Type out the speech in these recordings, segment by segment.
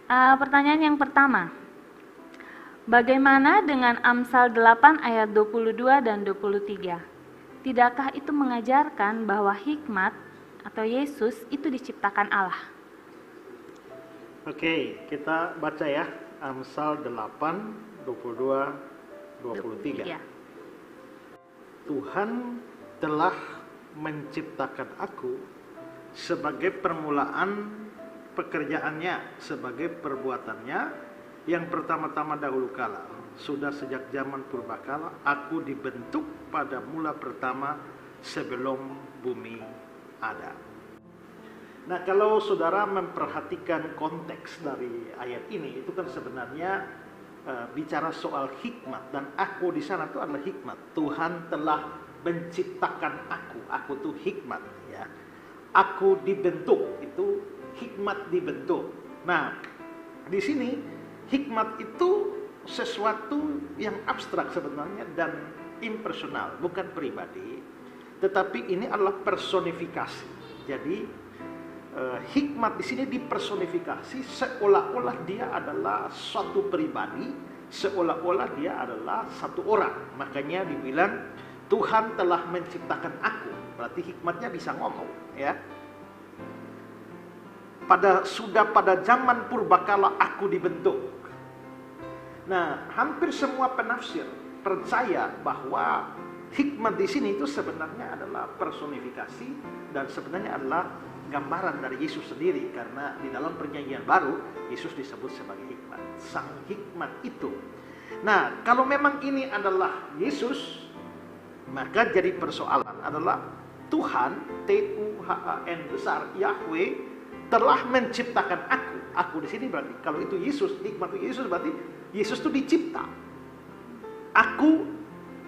Pertanyaan yang pertama, bagaimana dengan Amsal 8 ayat 22 dan 23? Tidakkah itu mengajarkan bahwa hikmat atau Yesus itu diciptakan Allah? Oke, kita baca ya, Amsal 8, 22, 23. Tuhan telah menciptakan aku sebagai permulaan pekerjaannya, sebagai perbuatannya yang pertama-tama dahulu kala. Sudah sejak zaman purbakala aku dibentuk pada mula pertama sebelum bumi ada. Nah, kalau saudara memperhatikan konteks dari ayat ini, itu kan sebenarnya bicara soal hikmat, dan aku di sana itu adalah hikmat. Tuhan telah menciptakan aku tuh hikmat ya. Aku dibentuk, itu hikmat dibentuk. Nah, di sini hikmat itu sesuatu yang abstrak sebenarnya dan impersonal, bukan pribadi, tetapi ini adalah personifikasi. Jadi hikmat di sini dipersonifikasi seolah-olah dia adalah suatu pribadi, seolah-olah dia adalah satu orang. Makanya dibilang Tuhan telah menciptakan aku, berarti hikmatnya bisa ngomong ya. Sudah pada zaman purbakala aku dibentuk. Nah, hampir semua penafsir percaya bahwa hikmat di sini itu sebenarnya adalah personifikasi dan sebenarnya adalah gambaran dari Yesus sendiri, karena di dalam perjanjian baru Yesus disebut sebagai hikmat, sang hikmat itu. Nah, kalau memang ini adalah Yesus, maka jadi persoalan adalah Tuhan, Tuhan besar, Yahweh telah menciptakan aku. Aku di sini berarti kalau itu Yesus, hikmat itu Yesus, berarti Yesus itu dicipta. Aku,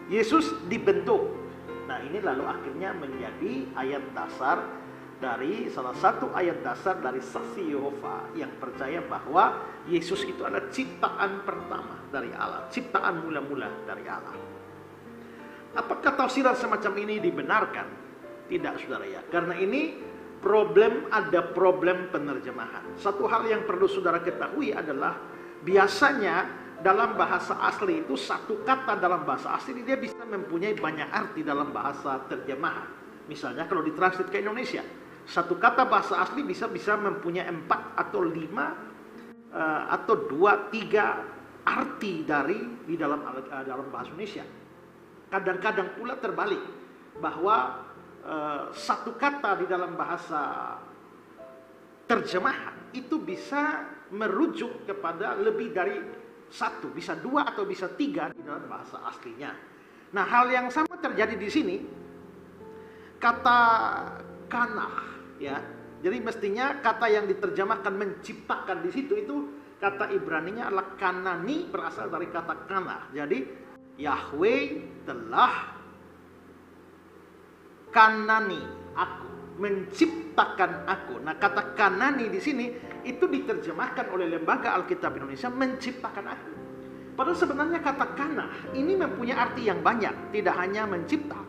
Yesus dibentuk. Nah, ini lalu akhirnya menjadi ayat dasar dari salah satu ayat dasar dari saksi Yehova yang percaya bahwa Yesus itu adalah ciptaan pertama dari Allah, ciptaan mula-mula dari Allah. Apakah tafsiran semacam ini dibenarkan? Tidak, saudara ya. Karena ini ada problem penerjemahan. Satu hal yang perlu saudara ketahui adalah biasanya dalam bahasa asli itu satu kata dalam bahasa asli dia bisa mempunyai banyak arti dalam bahasa terjemahan. Misalnya kalau ditranslate ke Indonesia, satu kata bahasa asli bisa mempunyai 4 atau 5 atau 2, 3 arti di dalam bahasa Indonesia. Kadang-kadang pula terbalik, bahwa satu kata di dalam bahasa terjemahan itu bisa merujuk kepada lebih dari satu, bisa 2 atau bisa 3 di dalam bahasa aslinya. Nah, hal yang sama terjadi di sini. Kata kanah ya. Jadi mestinya kata yang diterjemahkan menciptakan di situ itu kata Ibraninya adalah kanani, berasal dari kata kanah. Jadi Yahweh telah kanani aku, menciptakan aku. Nah, kata kanani di sini itu diterjemahkan oleh Lembaga Alkitab Indonesia menciptakan aku. Padahal sebenarnya kata kanah ini mempunyai arti yang banyak, tidak hanya mencipta.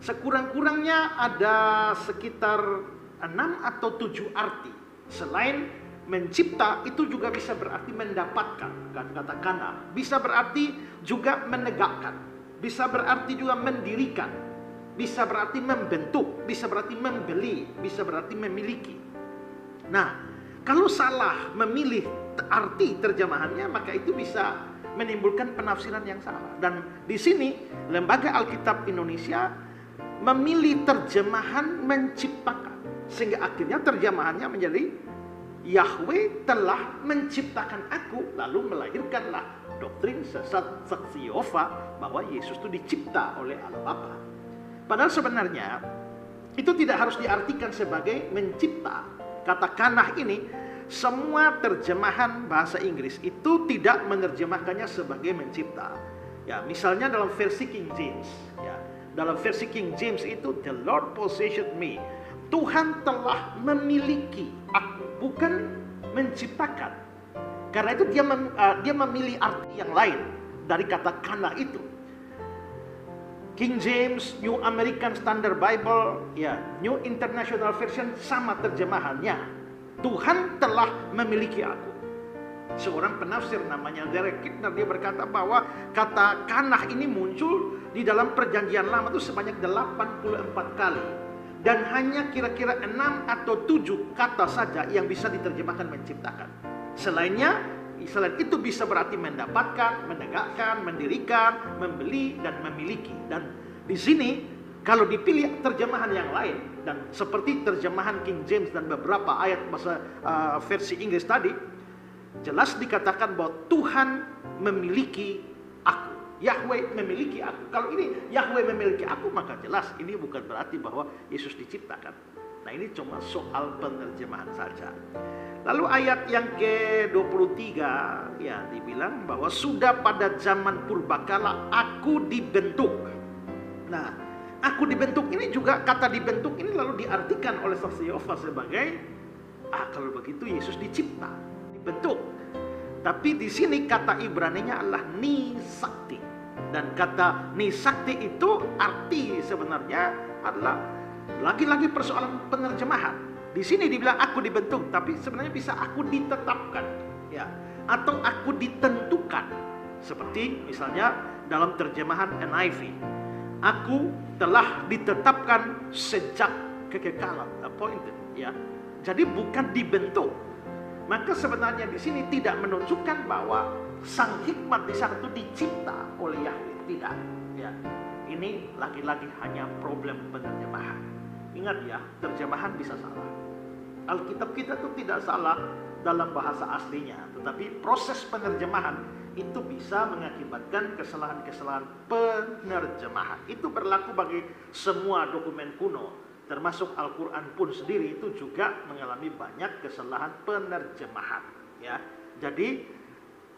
Sekurang-kurangnya ada sekitar 6 atau 7 arti. Selain mencipta, itu juga bisa berarti mendapatkan, kata kanah. Bisa berarti juga menegakkan. Bisa berarti juga mendirikan. Bisa berarti membentuk. Bisa berarti membeli. Bisa berarti memiliki. Nah, kalau salah memilih arti terjemahannya, maka itu bisa menimbulkan penafsiran yang salah. Dan di sini Lembaga Alkitab Indonesia memilih terjemahan menciptakan, sehingga akhirnya terjemahannya menjadi Yahweh telah menciptakan aku, lalu melahirkanlah doktrin sesat saksi Yehova bahwa Yesus itu dicipta oleh Allah Bapa. Padahal sebenarnya itu tidak harus diartikan sebagai mencipta. Kata kanah ini, semua terjemahan bahasa Inggris itu tidak menerjemahkannya sebagai mencipta. Ya, misalnya dalam versi King James, ya, dalam versi King James itu the Lord possessed me. Tuhan telah memiliki aku, bukan menciptakan. Karena itu dia memilih arti yang lain dari kata kana itu. King James, New American Standard Bible, ya, New International Version sama terjemahannya. Tuhan telah memiliki aku. Seorang penafsir namanya Derek Kidner, dia berkata bahwa kata kanah ini muncul di dalam perjanjian lama itu sebanyak 84 kali. Dan hanya kira-kira 6 atau 7 kata saja yang bisa diterjemahkan menciptakan. Selain itu bisa berarti mendapatkan, menegakkan, mendirikan, membeli, dan memiliki. Dan di sini kalau dipilih terjemahan yang lain, dan seperti terjemahan King James dan beberapa ayat bahasa versi Inggris tadi, jelas dikatakan bahwa Tuhan memiliki aku. Yahweh memiliki aku. Kalau ini Yahweh memiliki aku, maka jelas ini bukan berarti bahwa Yesus diciptakan. Nah, ini cuma soal penerjemahan saja. Lalu ayat yang ke-23 ya dibilang bahwa sudah pada zaman purbakala aku dibentuk. Nah, aku dibentuk ini juga, kata dibentuk ini lalu diartikan oleh saksi Yehova sebagai kalau begitu Yesus dicipta, dibentuk. Tapi di sini kata Ibraninya adalah nisakti. Dan kata nisakti itu arti sebenarnya adalah lagi-lagi persoalan penerjemahan. Di sini dibilang aku dibentuk, tapi sebenarnya bisa aku ditetapkan, ya, atau aku ditentukan. Seperti misalnya dalam terjemahan NIV, aku telah ditetapkan sejak kekekalan, appointed, ya. Jadi bukan dibentuk. Maka sebenarnya di sini tidak menunjukkan bahwa sang hikmat di sana itu dicipta oleh Yahweh, tidak. Ya, ini lagi-lagi hanya problem penerjemahan. Ingat ya, terjemahan bisa salah. Alkitab kita itu tidak salah dalam bahasa aslinya, tetapi proses penerjemahan itu bisa mengakibatkan kesalahan-kesalahan penerjemahan. Itu berlaku bagi semua dokumen kuno. Termasuk Al-Quran pun sendiri itu juga mengalami banyak kesalahan penerjemahan, ya. Jadi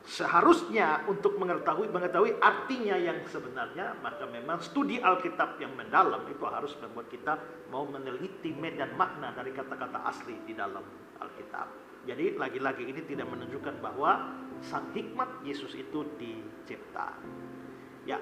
seharusnya untuk mengetahui artinya yang sebenarnya, maka memang studi Alkitab yang mendalam itu harus membuat kita mau meneliti medan makna dari kata-kata asli di dalam Alkitab. Jadi lagi-lagi ini tidak menunjukkan bahwa sang hikmat Yesus itu dicipta. Ya,